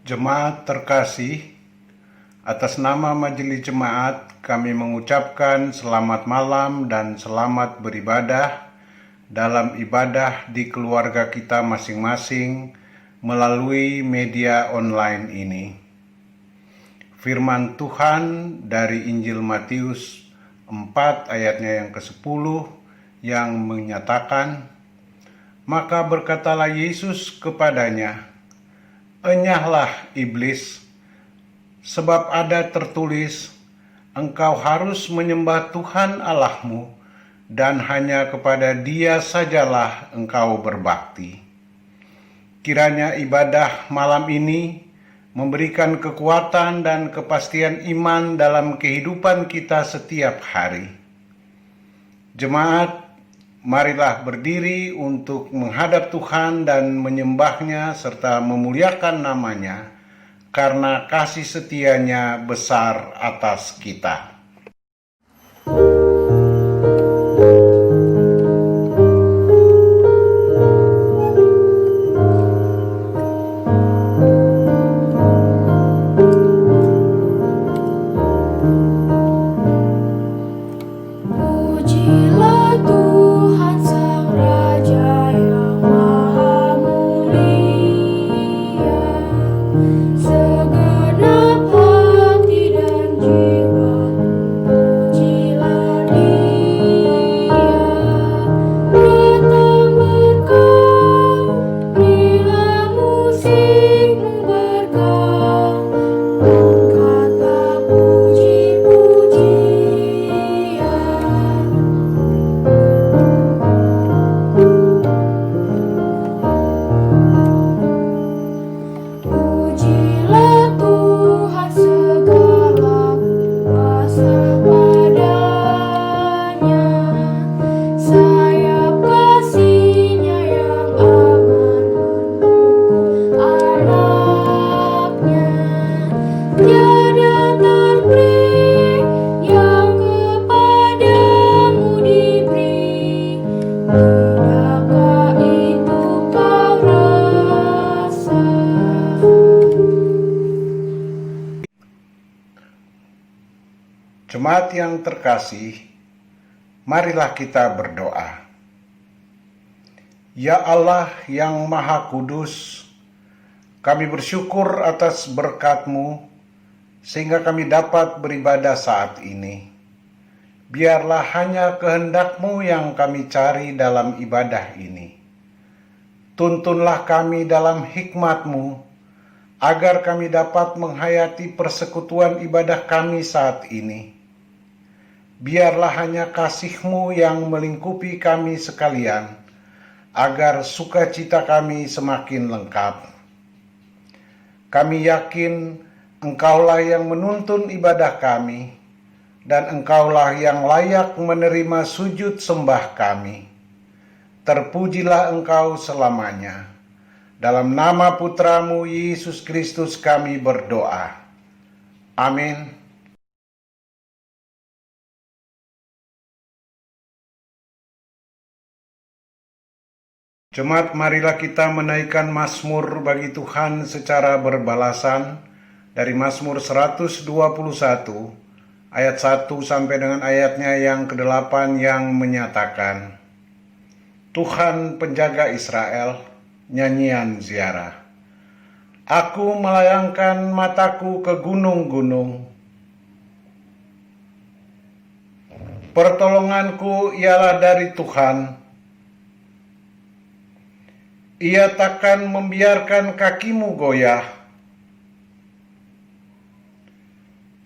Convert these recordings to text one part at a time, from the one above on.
Jemaat terkasih, atas nama Majelis Jemaat kami mengucapkan selamat malam dan selamat beribadah dalam ibadah di keluarga kita masing-masing melalui media online ini. Firman Tuhan dari Injil Matius 4 ayatnya yang ke-10 yang menyatakan, "Maka berkatalah Yesus kepadanya, 'Enyahlah iblis, sebab ada tertulis, engkau harus menyembah Tuhan Allahmu, dan hanya kepada Dia sajalah engkau berbakti.'" Kiranya ibadah malam ini memberikan kekuatan dan kepastian iman dalam kehidupan kita setiap hari. Jemaat, marilah berdiri untuk menghadap Tuhan dan menyembah-Nya serta memuliakan nama-Nya, karena kasih setia-Nya besar atas kita. Jemaat yang terkasih, marilah kita berdoa. Ya Allah yang Maha Kudus, kami bersyukur atas berkat-Mu sehingga kami dapat beribadah saat ini. Biarlah hanya kehendak-Mu yang kami cari dalam ibadah ini. Tuntunlah kami dalam hikmat-Mu, agar kami dapat menghayati persekutuan ibadah kami saat ini. Biarlah hanya kasih-Mu yang melingkupi kami sekalian, agar sukacita kami semakin lengkap. Kami yakin Engkaulah yang menuntun ibadah kami, dan Engkaulah yang layak menerima sujud sembah kami. Terpujilah Engkau selamanya. Dalam nama Putra-Mu Yesus Kristus kami berdoa. Amin. Jemaat, marilah kita menaikkan mazmur bagi Tuhan secara berbalasan dari Mazmur 121 ayat 1 sampai dengan ayatnya yang ke-8 yang menyatakan, "Tuhan penjaga Israel, nyanyian ziarah. Aku melayangkan mataku ke gunung-gunung. Pertolonganku ialah dari Tuhan. Ia takkan membiarkan kakimu goyah.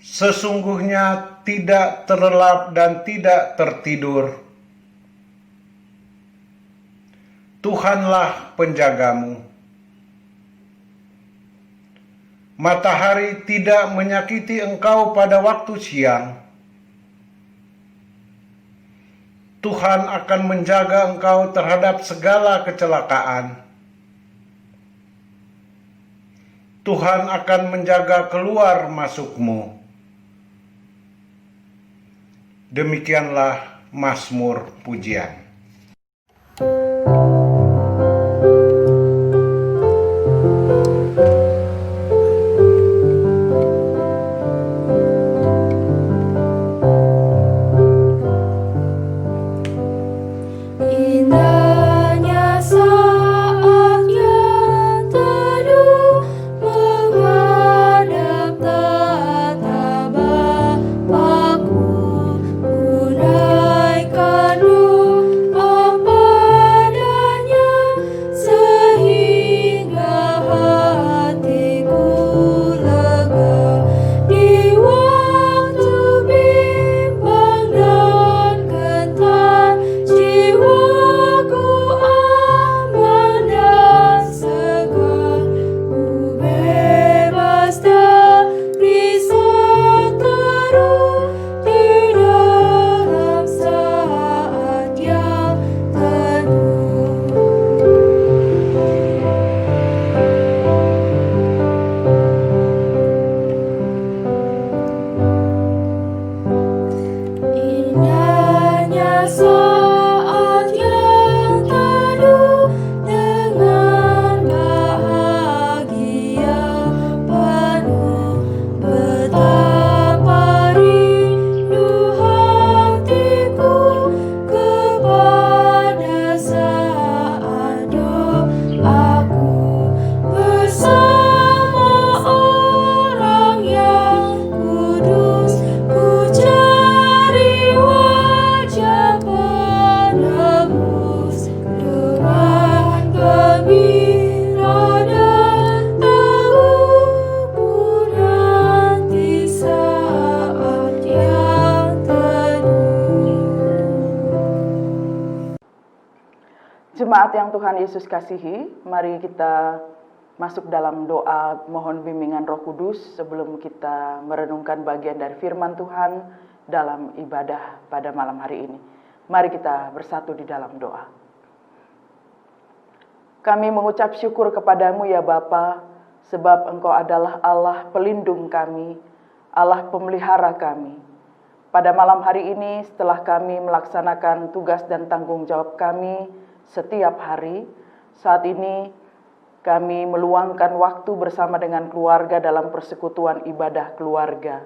Sesungguhnya tidak terlelap dan tidak tertidur. Tuhanlah penjagamu. Matahari tidak menyakiti engkau pada waktu siang. Tuhan akan menjaga engkau terhadap segala kecelakaan. Tuhan akan menjaga keluar masukmu." Demikianlah Mazmur pujian. Jemaat yang Tuhan Yesus kasihi, mari kita masuk dalam doa mohon bimbingan Roh Kudus sebelum kita merenungkan bagian dari firman Tuhan dalam ibadah pada malam hari ini. Mari kita bersatu di dalam doa. Kami mengucap syukur kepadamu ya Bapa, sebab Engkau adalah Allah pelindung kami, Allah pemelihara kami. Pada malam hari ini setelah kami melaksanakan tugas dan tanggung jawab kami setiap hari, saat ini kami meluangkan waktu bersama dengan keluarga dalam persekutuan ibadah keluarga,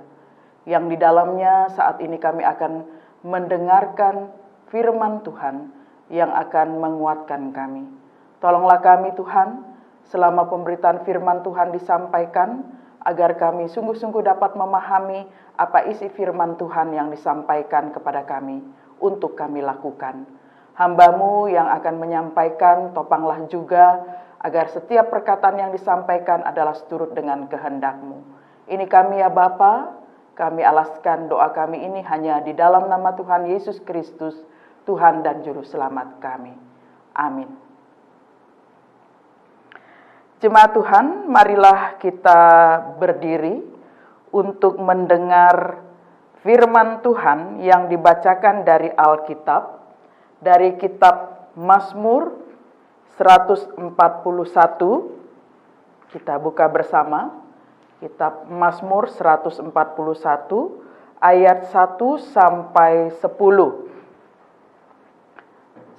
yang di dalamnya saat ini kami akan mendengarkan firman Tuhan yang akan menguatkan kami. Tolonglah kami Tuhan, selama pemberitaan firman Tuhan disampaikan, agar kami sungguh-sungguh dapat memahami apa isi firman Tuhan yang disampaikan kepada kami untuk kami lakukan. Hamba-Mu yang akan menyampaikan, topanglah juga agar setiap perkataan yang disampaikan adalah seturut dengan kehendak-Mu. Ini kami ya Bapa, kami alaskan doa kami ini hanya di dalam nama Tuhan Yesus Kristus, Tuhan dan Juru Selamat kami. Amin. Jemaat Tuhan, marilah kita berdiri untuk mendengar firman Tuhan yang dibacakan dari Alkitab, dari kitab Mazmur 141. Kita buka bersama kitab Mazmur 141 ayat 1 sampai 10.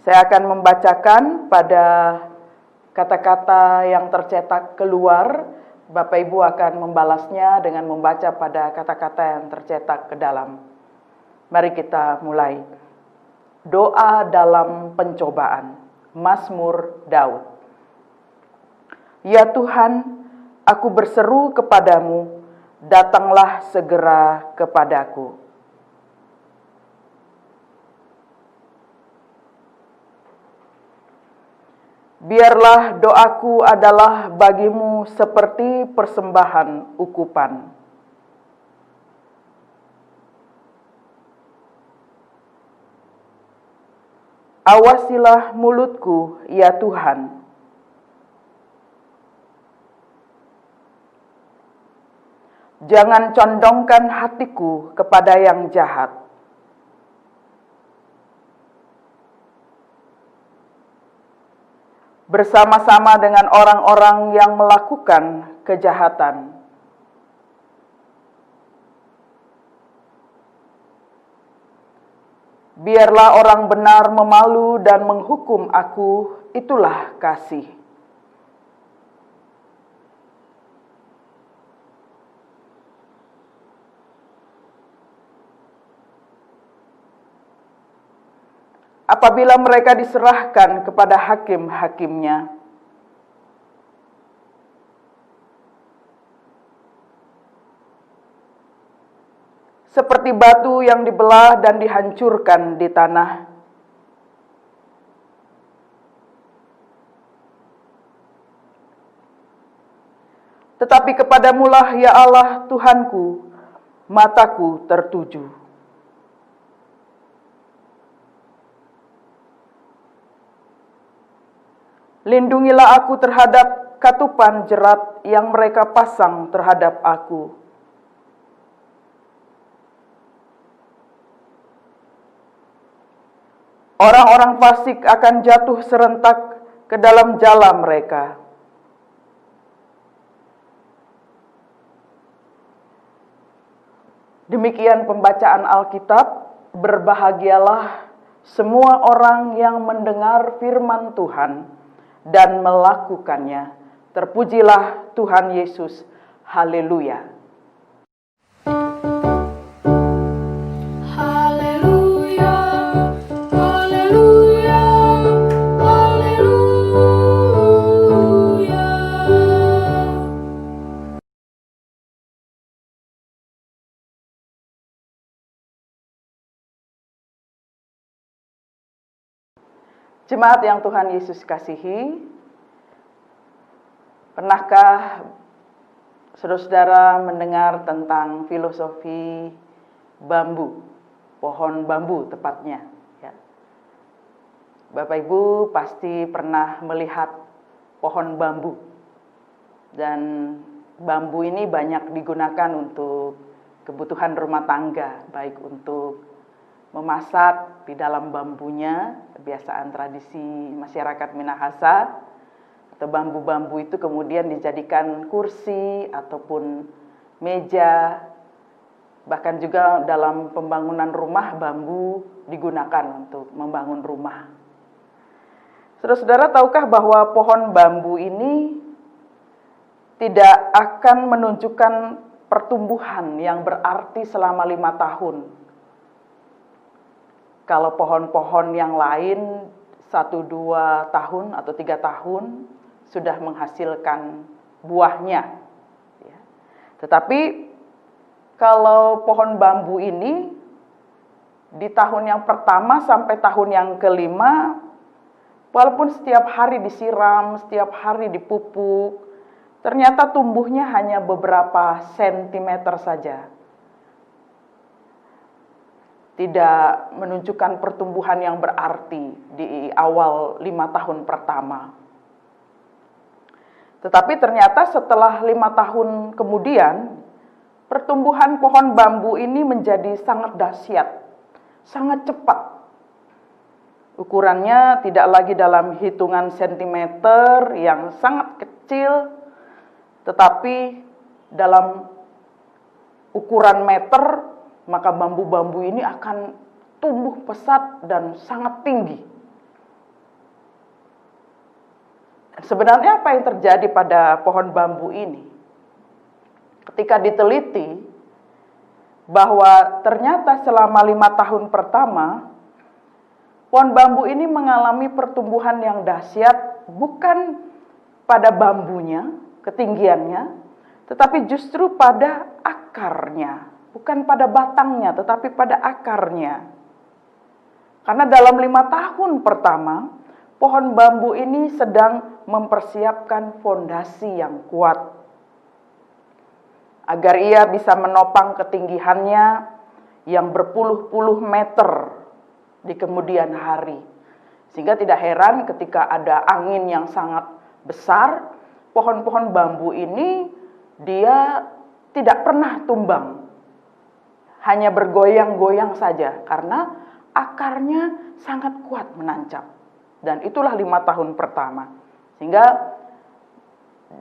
Saya akan membacakan pada kata-kata yang tercetak keluar. Bapak Ibu akan membalasnya dengan membaca pada kata-kata yang tercetak ke dalam. Mari kita mulai. Doa dalam pencobaan. Mazmur Daud. Ya Tuhan, aku berseru kepadamu, datanglah segera kepadaku. Biarlah doaku adalah bagimu seperti persembahan ukupan. Awasilah mulutku, ya Tuhan. Jangan condongkan hatiku kepada yang jahat. Bersama-sama dengan orang-orang yang melakukan kejahatan. Biarlah orang benar memalu dan menghukum aku, itulah kasih. Apabila mereka diserahkan kepada hakim-hakimnya, seperti batu yang dibelah dan dihancurkan di tanah. Tetapi kepadamulah ya Allah Tuhanku, mataku tertuju. Lindungilah aku terhadap katupan jerat yang mereka pasang terhadap aku. Orang-orang fasik akan jatuh serentak ke dalam jala mereka. Demikian pembacaan Alkitab. Berbahagialah semua orang yang mendengar firman Tuhan dan melakukannya. Terpujilah Tuhan Yesus. Haleluya. Jemaat yang Tuhan Yesus kasihi, pernahkah saudara-saudara mendengar tentang filosofi bambu, pohon bambu tepatnya? Ya. Bapak Ibu pasti pernah melihat pohon bambu. Dan bambu ini banyak digunakan untuk kebutuhan rumah tangga, baik untuk memasak di dalam bambunya, kebiasaan tradisi masyarakat Minahasa, atau bambu-bambu itu kemudian dijadikan kursi ataupun meja, bahkan juga dalam pembangunan rumah bambu digunakan untuk membangun rumah. Saudara-saudara, tahukah bahwa pohon bambu ini tidak akan menunjukkan pertumbuhan yang berarti selama 5 tahun. Kalau pohon-pohon yang lain 1-2 tahun atau 3 tahun sudah menghasilkan buahnya. Tetapi kalau pohon bambu ini di tahun yang pertama sampai tahun yang kelima, walaupun setiap hari disiram, setiap hari dipupuk, ternyata tumbuhnya hanya beberapa sentimeter saja. Tidak menunjukkan pertumbuhan yang berarti di awal 5 tahun pertama. Tetapi ternyata setelah 5 tahun kemudian, pertumbuhan pohon bambu ini menjadi sangat dahsyat, sangat cepat. Ukurannya tidak lagi dalam hitungan sentimeter yang sangat kecil, tetapi dalam ukuran meter, maka bambu-bambu ini akan tumbuh pesat dan sangat tinggi. Sebenarnya apa yang terjadi pada pohon bambu ini? Ketika diteliti bahwa ternyata selama 5 tahun pertama, pohon bambu ini mengalami pertumbuhan yang dahsyat bukan pada bambunya, ketinggiannya, tetapi justru pada akarnya, bukan pada batangnya, tetapi pada akarnya. Karena dalam 5 tahun pertama, pohon bambu ini sedang mempersiapkan fondasi yang kuat, agar ia bisa menopang ketinggiannya yang berpuluh-puluh meter di kemudian hari. Sehingga tidak heran ketika ada angin yang sangat besar, pohon-pohon bambu ini dia tidak pernah tumbang, hanya bergoyang-goyang saja karena akarnya sangat kuat menancap. Dan itulah 5 tahun pertama. Sehingga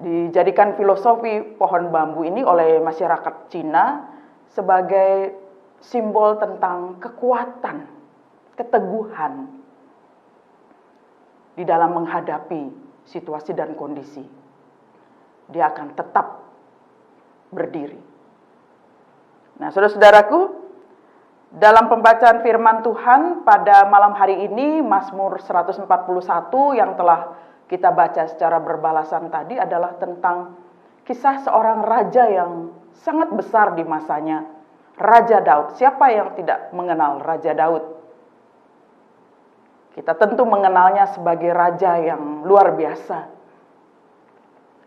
dijadikan filosofi pohon bambu ini oleh masyarakat Cina sebagai simbol tentang kekuatan, keteguhan di dalam menghadapi situasi dan kondisi. Dia akan tetap berdiri. Nah, saudara-saudaraku, dalam pembacaan firman Tuhan pada malam hari ini, Mazmur 141 yang telah kita baca secara berbalasan tadi adalah tentang kisah seorang raja yang sangat besar di masanya, Raja Daud. Siapa yang tidak mengenal Raja Daud? Kita tentu mengenalnya sebagai raja yang luar biasa,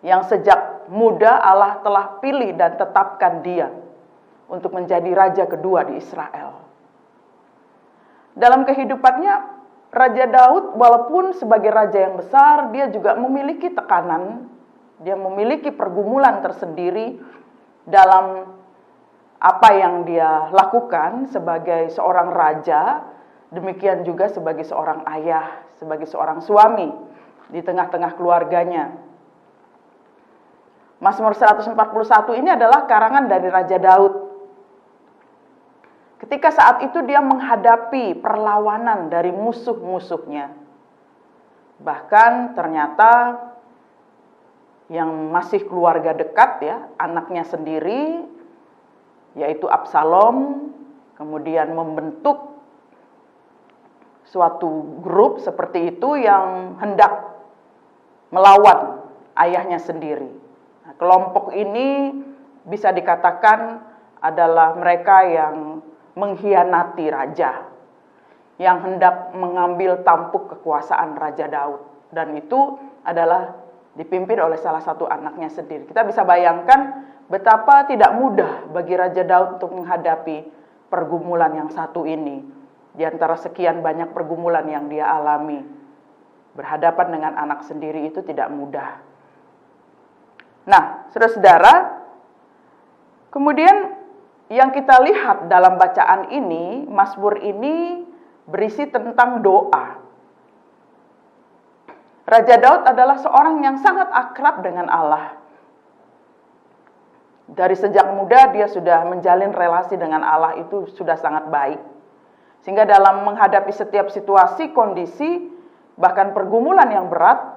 yang sejak muda Allah telah pilih dan tetapkan dia untuk menjadi raja kedua di Israel. Dalam kehidupannya, Raja Daud walaupun sebagai raja yang besar, dia juga memiliki tekanan, dia memiliki pergumulan tersendiri dalam apa yang dia lakukan sebagai seorang raja, demikian juga sebagai seorang ayah, sebagai seorang suami di tengah-tengah keluarganya. Mazmur 141 ini adalah karangan dari Raja Daud. Ketika saat itu dia menghadapi perlawanan dari musuh-musuhnya. Bahkan ternyata yang masih keluarga dekat ya, anaknya sendiri, yaitu Absalom, kemudian membentuk suatu grup seperti itu yang hendak melawan ayahnya sendiri. Nah, kelompok ini bisa dikatakan adalah mereka yang mengkhianati raja, yang hendak mengambil tampuk kekuasaan Raja Daud. Dan itu adalah dipimpin oleh salah satu anaknya sendiri. Kita bisa bayangkan betapa tidak mudah bagi Raja Daud untuk menghadapi pergumulan yang satu ini. di antara sekian banyak pergumulan yang dia alami. Berhadapan dengan anak sendiri itu tidak mudah. Nah, saudara-saudara, kemudian yang kita lihat dalam bacaan ini, Mazmur ini berisi tentang doa. Raja Daud adalah seorang yang sangat akrab dengan Allah. Dari sejak muda dia sudah menjalin relasi dengan Allah itu sudah sangat baik. Sehingga dalam menghadapi setiap situasi, kondisi, bahkan pergumulan yang berat,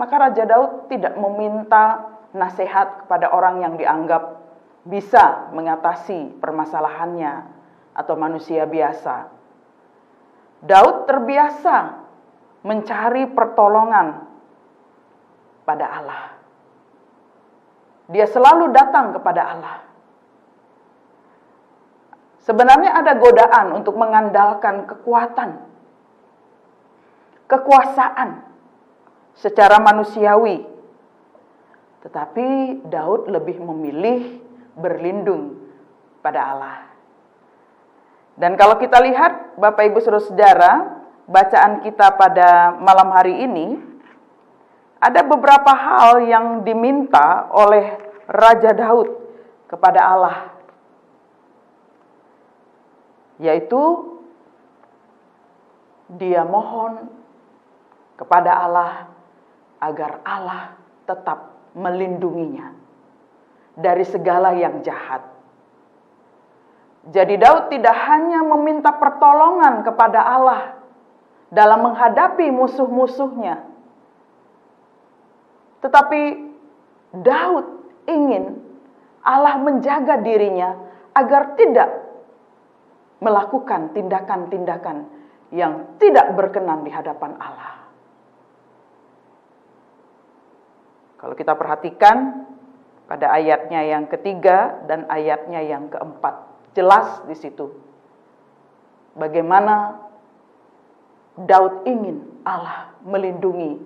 maka Raja Daud tidak meminta nasihat kepada orang yang dianggap bisa mengatasi permasalahannya atau manusia biasa. Daud terbiasa mencari pertolongan pada Allah. Dia selalu datang kepada Allah. Sebenarnya ada godaan untuk mengandalkan kekuatan, kekuasaan secara manusiawi. Tetapi Daud lebih memilih berlindung pada Allah. Dan kalau kita lihat, Bapak Ibu Saudara-saudara, bacaan kita pada malam hari ini, ada beberapa hal yang diminta oleh Raja Daud kepada Allah. Yaitu, dia mohon kepada Allah agar Allah tetap melindunginya dari segala yang jahat. Jadi Daud tidak hanya meminta pertolongan kepada Allah dalam menghadapi musuh-musuhnya, tetapi Daud ingin Allah menjaga dirinya agar tidak melakukan tindakan-tindakan yang tidak berkenan di hadapan Allah. Kalau kita perhatikan pada ayatnya yang ketiga dan ayatnya yang keempat, jelas di situ bagaimana Daud ingin Allah melindungi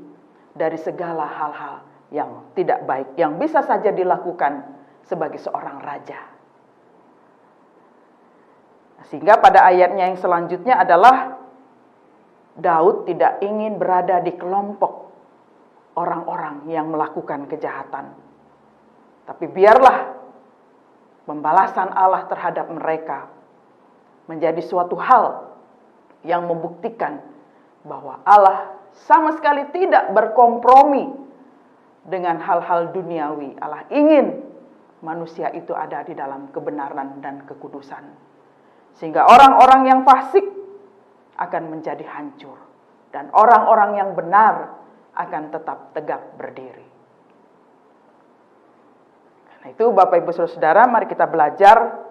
dari segala hal-hal yang tidak baik yang bisa saja dilakukan sebagai seorang raja. Sehingga pada ayatnya yang selanjutnya adalah Daud tidak ingin berada di kelompok orang-orang yang melakukan kejahatan. Tapi biarlah pembalasan Allah terhadap mereka menjadi suatu hal yang membuktikan bahwa Allah sama sekali tidak berkompromi dengan hal-hal duniawi. Allah ingin manusia itu ada di dalam kebenaran dan kekudusan. Sehingga orang-orang yang fasik akan menjadi hancur. Dan orang-orang yang benar akan tetap tegak berdiri. Karena itu Bapak Ibu Saudara, mari kita belajar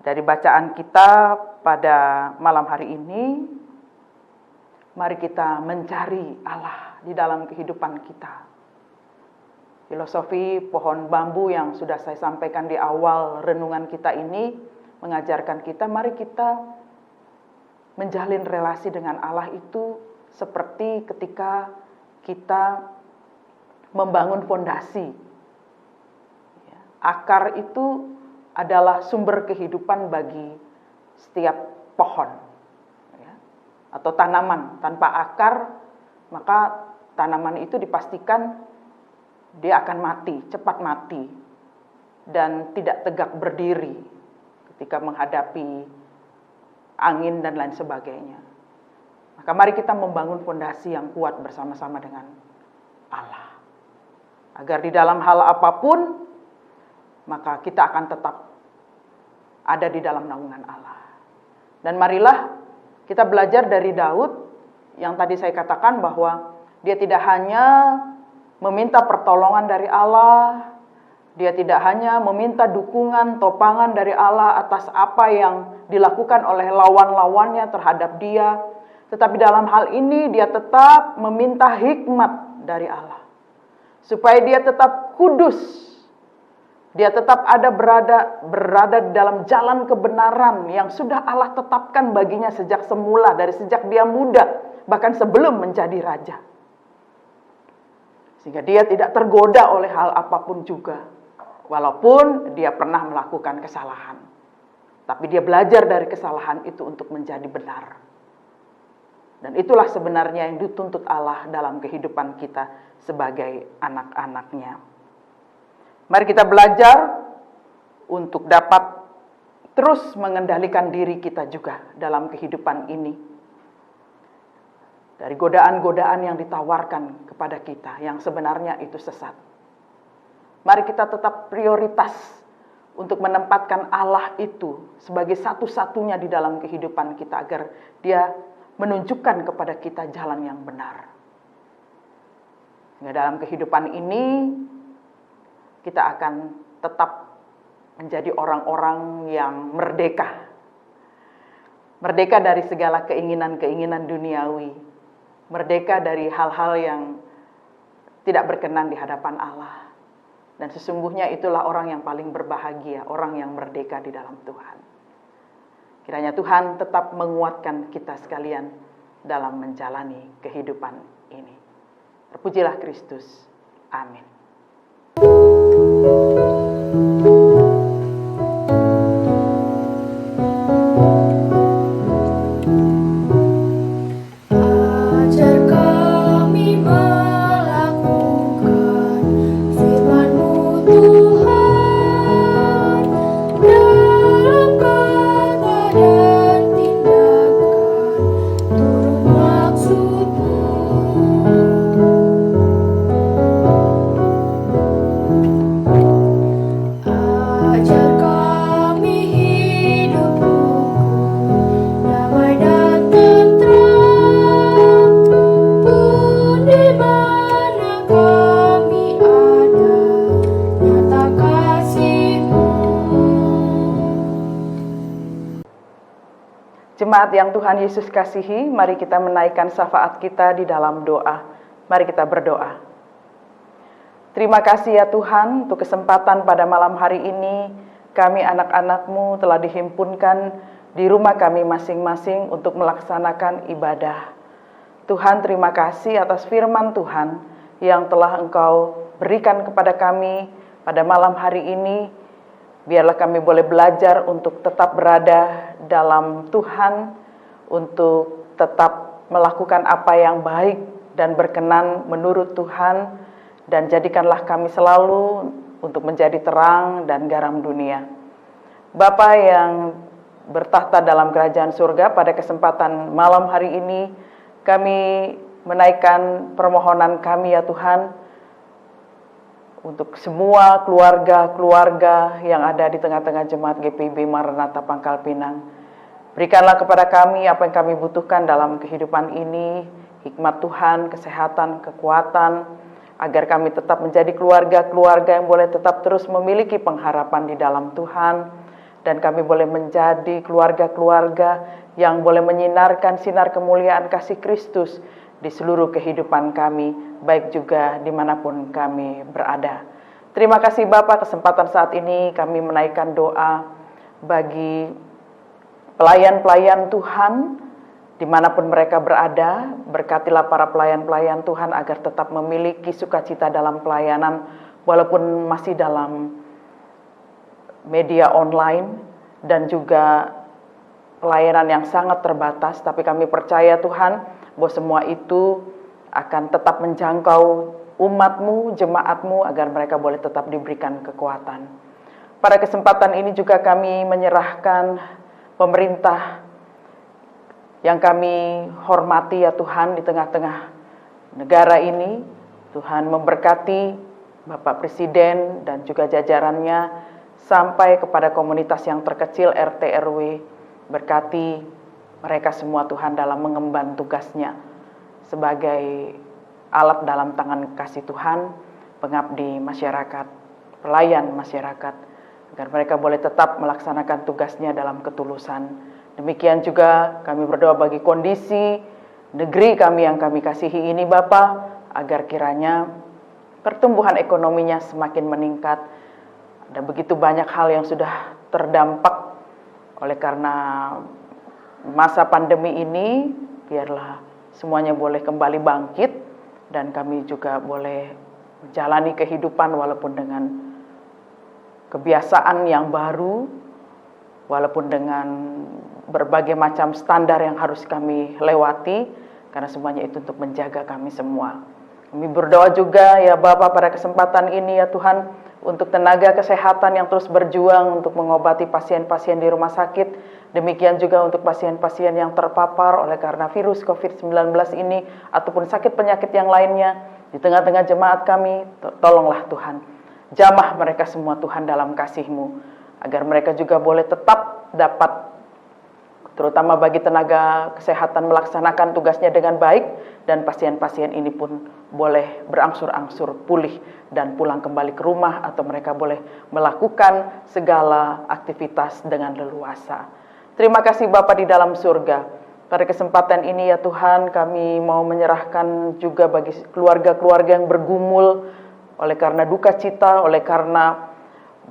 dari bacaan kita pada malam hari ini. Mari kita mencari Allah di dalam kehidupan kita. Filosofi pohon bambu yang sudah saya sampaikan di awal renungan kita ini mengajarkan kita, mari kita menjalin relasi dengan Allah itu seperti ketika kita membangun fondasi. Akar itu adalah sumber kehidupan bagi setiap pohon atau tanaman. Tanpa akar, maka tanaman itu dipastikan dia akan mati, cepat mati, dan tidak tegak berdiri ketika menghadapi angin dan lain sebagainya. Maka mari kita membangun fondasi yang kuat bersama-sama dengan Allah. Agar di dalam hal apapun, maka kita akan tetap ada di dalam naungan Allah. Dan marilah kita belajar dari Daud yang tadi saya katakan bahwa dia tidak hanya meminta pertolongan dari Allah, dia tidak hanya meminta dukungan, topangan dari Allah atas apa yang dilakukan oleh lawan-lawannya terhadap dia, tetapi dalam hal ini dia tetap meminta hikmat dari Allah. Supaya dia tetap kudus, dia tetap berada di dalam jalan kebenaran yang sudah Allah tetapkan baginya sejak semula, dari sejak dia muda, bahkan sebelum menjadi raja. Sehingga dia tidak tergoda oleh hal apapun juga, walaupun dia pernah melakukan kesalahan. Tapi dia belajar dari kesalahan itu untuk menjadi benar. Dan itulah sebenarnya yang dituntut Allah dalam kehidupan kita sebagai anak-anaknya. Mari kita belajar untuk dapat terus mengendalikan diri kita juga dalam kehidupan ini. Dari godaan-godaan yang ditawarkan kepada kita yang sebenarnya itu sesat. Mari kita tetap prioritas untuk menempatkan Allah itu sebagai satu-satunya di dalam kehidupan kita agar dia menunjukkan kepada kita jalan yang benar. Sehingga dalam kehidupan ini kita akan tetap menjadi orang-orang yang merdeka. Merdeka dari segala keinginan-keinginan duniawi. Merdeka dari hal-hal yang tidak berkenan di hadapan Allah. Dan sesungguhnya itulah orang yang paling berbahagia, orang yang merdeka di dalam Tuhan. Kiranya Tuhan tetap menguatkan kita sekalian dalam menjalani kehidupan ini. Terpujilah Kristus. Amin. Ajar kami melakukan firman-Mu Tuhan, dalam kata dan tindakan turut maksud-Mu. Ajar kami hidup rukun, damai dan tentram, pun di mana kami ada, nyata kasih-Mu. Jemaat yang Tuhan Yesus kasihi, mari kita menaikkan syafaat kita di dalam doa. Mari kita berdoa. Terima kasih ya Tuhan untuk kesempatan pada malam hari ini. Kami anak-anak-Mu telah dihimpunkan di rumah kami masing-masing untuk melaksanakan ibadah. Tuhan, terima kasih atas firman Tuhan yang telah Engkau berikan kepada kami pada malam hari ini. Biarlah kami boleh belajar untuk tetap berada dalam Tuhan, untuk tetap melakukan apa yang baik dan berkenan menurut Tuhan, dan jadikanlah kami selalu untuk menjadi terang dan garam dunia. Bapa yang bertahta dalam kerajaan surga, pada kesempatan malam hari ini kami menaikkan permohonan kami ya Tuhan, untuk semua keluarga-keluarga yang ada di tengah-tengah jemaat GPIB Maranatha Pangkal Pinang. Berikanlah kepada kami apa yang kami butuhkan dalam kehidupan ini, hikmat Tuhan, kesehatan, kekuatan, agar kami tetap menjadi keluarga-keluarga yang boleh tetap terus memiliki pengharapan di dalam Tuhan, dan kami boleh menjadi keluarga-keluarga yang boleh menyinarkan sinar kemuliaan kasih Kristus di seluruh kehidupan kami, baik juga dimanapun kami berada. Terima kasih Bapak, kesempatan saat ini kami menaikkan doa bagi pelayan-pelayan Tuhan, dimanapun mereka berada. Berkatilah para pelayan-pelayan Tuhan agar tetap memiliki sukacita dalam pelayanan, walaupun masih dalam media online dan juga pelayanan yang sangat terbatas. Tapi kami percaya Tuhan, bahwa semua itu akan tetap menjangkau umat-Mu, jemaat-Mu, agar mereka boleh tetap diberikan kekuatan. Pada kesempatan ini juga kami menyerahkan pemerintah yang kami hormati ya Tuhan di tengah-tengah negara ini. Tuhan memberkati Bapak Presiden dan juga jajarannya sampai kepada komunitas yang terkecil RT RW. Berkati mereka semua Tuhan dalam mengemban tugasnya sebagai alat dalam tangan kasih Tuhan, pengabdi masyarakat, pelayan masyarakat, agar mereka boleh tetap melaksanakan tugasnya dalam ketulusan. Demikian juga kami berdoa bagi kondisi negeri kami yang kami kasihi ini Bapa, agar kiranya pertumbuhan ekonominya semakin meningkat. Ada begitu banyak hal yang sudah terdampak oleh karena masa pandemi ini. Biarlah semuanya boleh kembali bangkit dan kami juga boleh menjalani kehidupan walaupun dengan kebiasaan yang baru, walaupun dengan berbagai macam standar yang harus kami lewati, karena semuanya itu untuk menjaga kami semua. Kami berdoa juga ya Bapa pada kesempatan ini ya Tuhan, untuk tenaga kesehatan yang terus berjuang untuk mengobati pasien-pasien di rumah sakit. Demikian juga untuk pasien-pasien yang terpapar oleh karena virus COVID-19 ini ataupun sakit penyakit yang lainnya. Di tengah-tengah jemaat kami, tolonglah Tuhan. Jamah mereka semua Tuhan dalam kasih-Mu, agar mereka juga boleh tetap dapat, terutama bagi tenaga kesehatan, melaksanakan tugasnya dengan baik, dan pasien-pasien ini pun boleh berangsur-angsur pulih dan pulang kembali ke rumah, atau mereka boleh melakukan segala aktivitas dengan leluasa. Terima kasih Bapa di dalam surga. Pada kesempatan ini ya Tuhan, kami mau menyerahkan juga bagi keluarga-keluarga yang bergumul oleh karena duka cita, oleh karena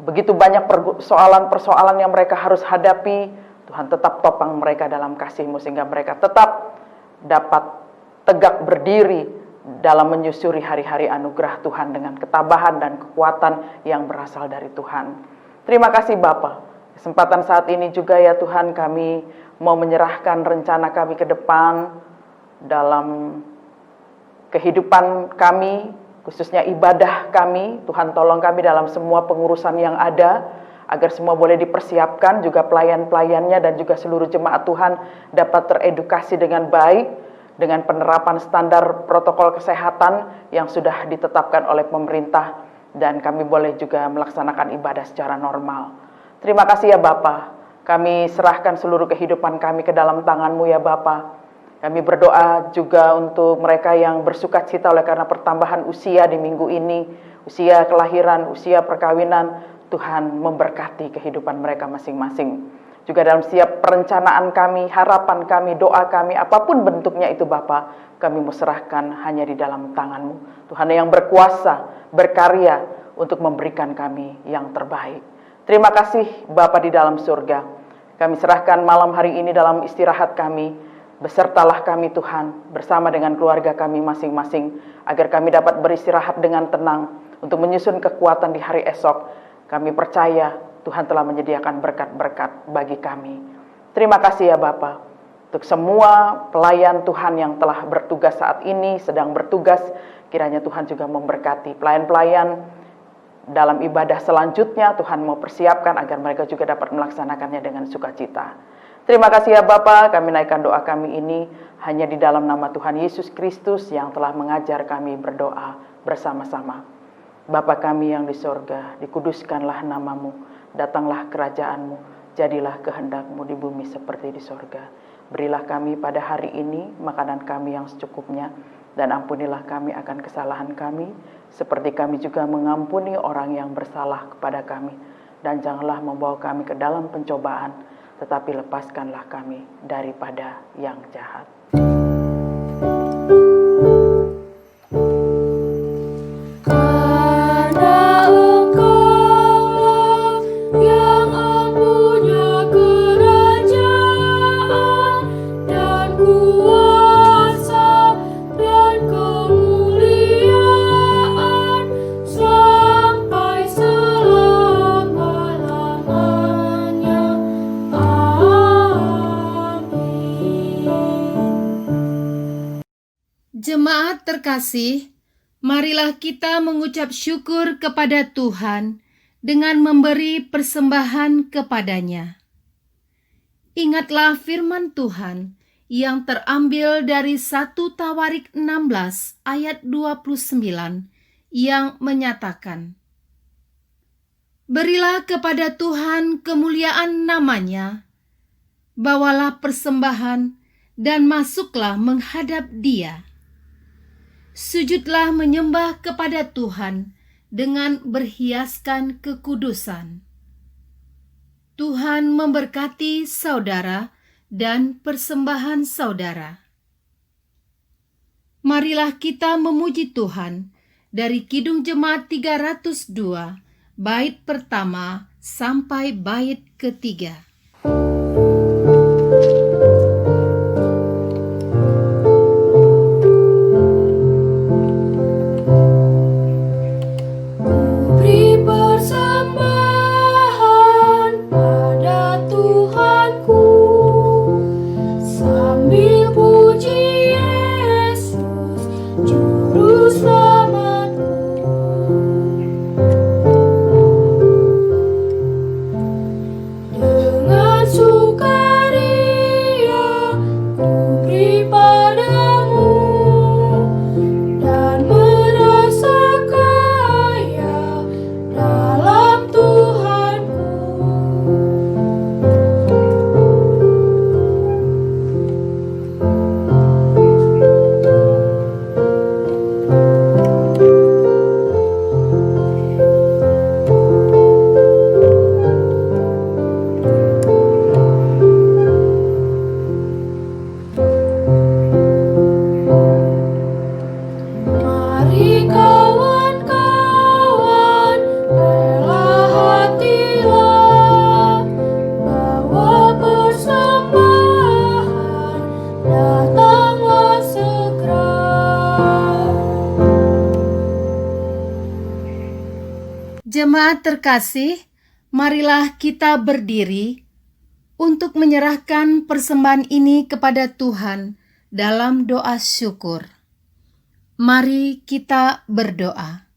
begitu banyak persoalan-persoalan yang mereka harus hadapi. Tuhan tetap topang mereka dalam kasih-Mu, sehingga mereka tetap dapat tegak berdiri dalam menyusuri hari-hari anugerah Tuhan dengan ketabahan dan kekuatan yang berasal dari Tuhan. Terima kasih Bapa. Kesempatan saat ini juga ya Tuhan, kami mau menyerahkan rencana kami ke depan dalam kehidupan kami, khususnya ibadah kami. Tuhan tolong kami dalam semua pengurusan yang ada, agar semua boleh dipersiapkan, juga pelayan-pelayannya dan juga seluruh jemaat Tuhan dapat teredukasi dengan baik, dengan penerapan standar protokol kesehatan yang sudah ditetapkan oleh pemerintah, dan kami boleh juga melaksanakan ibadah secara normal. Terima kasih ya Bapa. Kami serahkan seluruh kehidupan kami ke dalam tangan-Mu ya Bapa. Kami berdoa juga untuk mereka yang bersuka cita oleh karena pertambahan usia di minggu ini, usia kelahiran, usia perkawinan. Tuhan memberkati kehidupan mereka masing-masing. Juga dalam setiap perencanaan kami, harapan kami, doa kami, apapun bentuknya itu Bapa, kami mau serahkan hanya di dalam tangan-Mu. Tuhan yang berkuasa, berkarya untuk memberikan kami yang terbaik. Terima kasih Bapa di dalam surga. Kami serahkan malam hari ini dalam istirahat kami. Besertalah kami Tuhan, bersama dengan keluarga kami masing-masing, agar kami dapat beristirahat dengan tenang untuk menyusun kekuatan di hari esok. Kami percaya Tuhan telah menyediakan berkat-berkat bagi kami. Terima kasih ya Bapa, untuk semua pelayan Tuhan yang telah bertugas saat ini, sedang bertugas, kiranya Tuhan juga memberkati pelayan-pelayan dalam ibadah selanjutnya. Tuhan mau persiapkan agar mereka juga dapat melaksanakannya dengan sukacita. Terima kasih ya Bapa, kami naikkan doa kami ini hanya di dalam nama Tuhan Yesus Kristus yang telah mengajar kami berdoa bersama-sama. Bapa kami yang di sorga, dikuduskanlah nama-Mu, datanglah kerajaan-Mu, jadilah kehendak-Mu di bumi seperti di sorga. Berilah kami pada hari ini makanan kami yang secukupnya, dan ampunilah kami akan kesalahan kami, seperti kami juga mengampuni orang yang bersalah kepada kami. Dan janganlah membawa kami ke dalam pencobaan, tetapi lepaskanlah kami daripada yang jahat. Karena Engkaulah yang empunya kerajaan dan kuasa dan kemuliaan sampai selama-lamanya. Amin. Jemaat terkasih, marilah kita mengucap syukur kepada Tuhan dengan memberi persembahan kepadanya. Ingatlah firman Tuhan yang terambil dari 1 Tawarik 16 ayat 29 yang menyatakan, "Berilah kepada Tuhan kemuliaan namanya, bawalah persembahan dan masuklah menghadap Dia. Sujudlah menyembah kepada Tuhan dengan berhiaskan kekudusan." Tuhan memberkati saudara dan persembahan saudara. Marilah kita memuji Tuhan dari Kidung Jemaat 302, bait pertama sampai bait ketiga. Beri persembahan pada Tuhan. Jemaat terkasih, marilah kita berdiri untuk menyerahkan persembahan ini kepada Tuhan dalam doa syukur. Mari kita berdoa.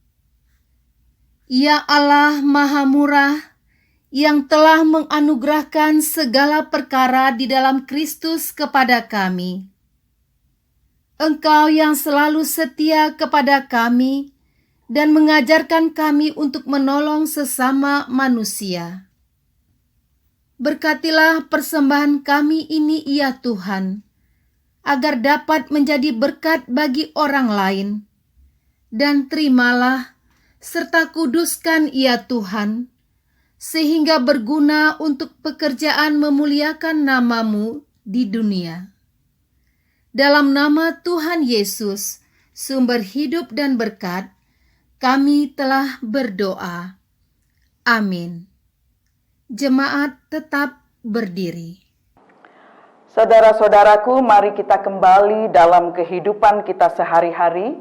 Ya Allah Maha Murah, yang telah menganugerahkan segala perkara di dalam Kristus kepada kami. Engkau yang selalu setia kepada kami dan mengajarkan kami untuk menolong sesama manusia. Berkatilah persembahan kami ini ya Tuhan, agar dapat menjadi berkat bagi orang lain. Dan terimalah serta kuduskan ya Tuhan, sehingga berguna untuk pekerjaan memuliakan nama-Mu di dunia. Dalam nama Tuhan Yesus, sumber hidup dan berkat, kami telah berdoa. Amin. Jemaat tetap berdiri. Saudara-saudaraku, mari kita kembali dalam kehidupan kita sehari-hari.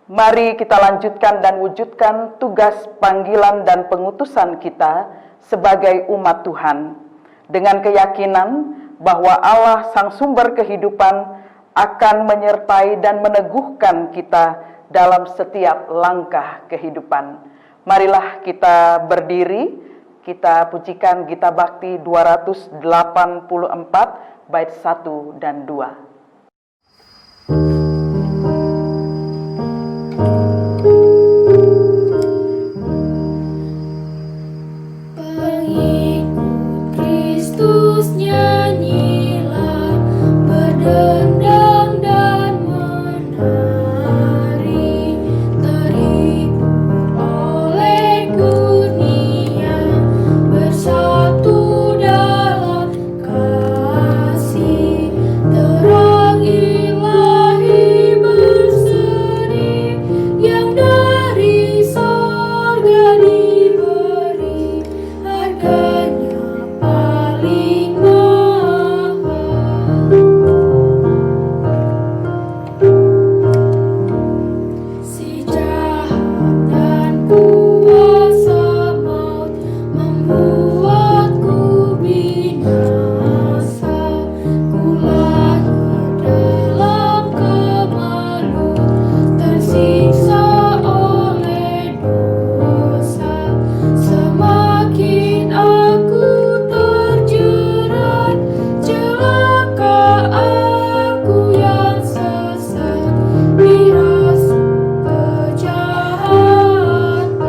Mari kita lanjutkan dan wujudkan tugas panggilan dan pengutusan kita sebagai umat Tuhan, dengan keyakinan bahwa Allah Sang Sumber Kehidupan akan menyertai dan meneguhkan kita dalam setiap langkah kehidupan. Marilah kita berdiri, kita pujikan Gita Bakti 284 bait 1 dan 2. Kristus nyanyilah, berdendang dan menari, terhibur oleh kurnia, bersatu dalam kasih, terang ilahi berseri, yang dari sorga diberi, harganya paling mahal. Si jahat dan kuasa maut membuatku binasa. Ku lahir dalam kemaluan, tersiksa oleh dosa. Semakin aku terjerat, celaka aku yang sesat, dirasuk kejahatan.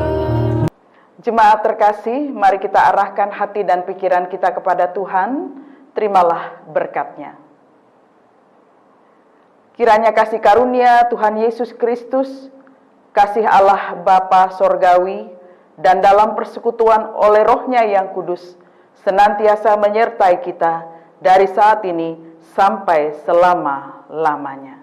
Jemaat terkasih, mari kita arahkan hati dan pikiran kita kepada Tuhan. Terimalah berkat-Nya. Kiranya kasih karunia Tuhan Yesus Kristus, kasih Allah Bapa Sorgawi, dan dalam persekutuan oleh Roh-Nya yang kudus, senantiasa menyertai kita dari saat ini sampai selama-lamanya.